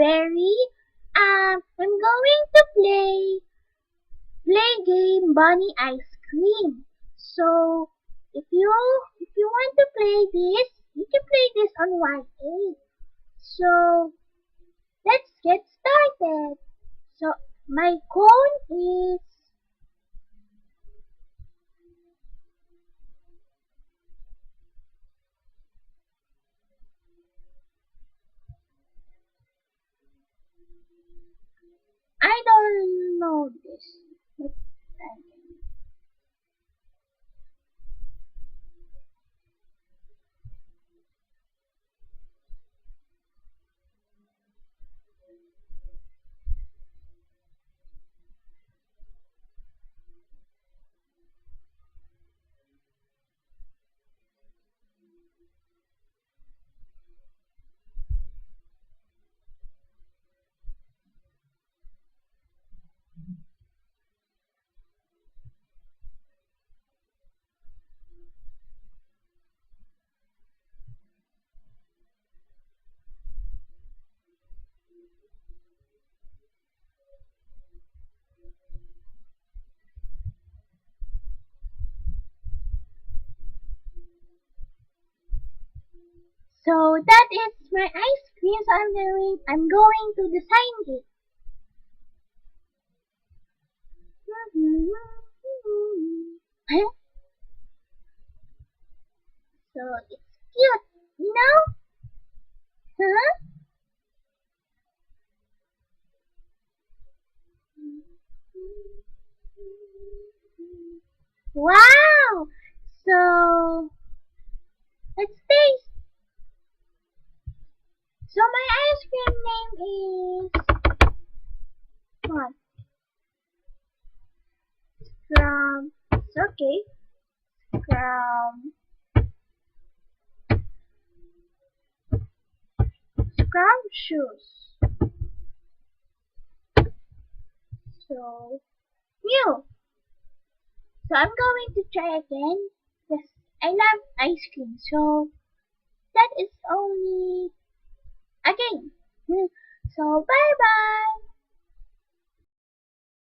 Berry. I'm going to play game Bunny Ice Cream. So if you want to play this, you can play this on Y8. So let's get started. So my cone is I don't know this. Let's try again. So that is my ice cream. So I'm going to design it. Huh? So it's cute, you know? Huh? Wow! So let's taste. So my ice cream name is what? From it's okay. From Scrumptious. So new. So I'm going to try again. Yes, I love ice cream. So that is only again. So bye bye.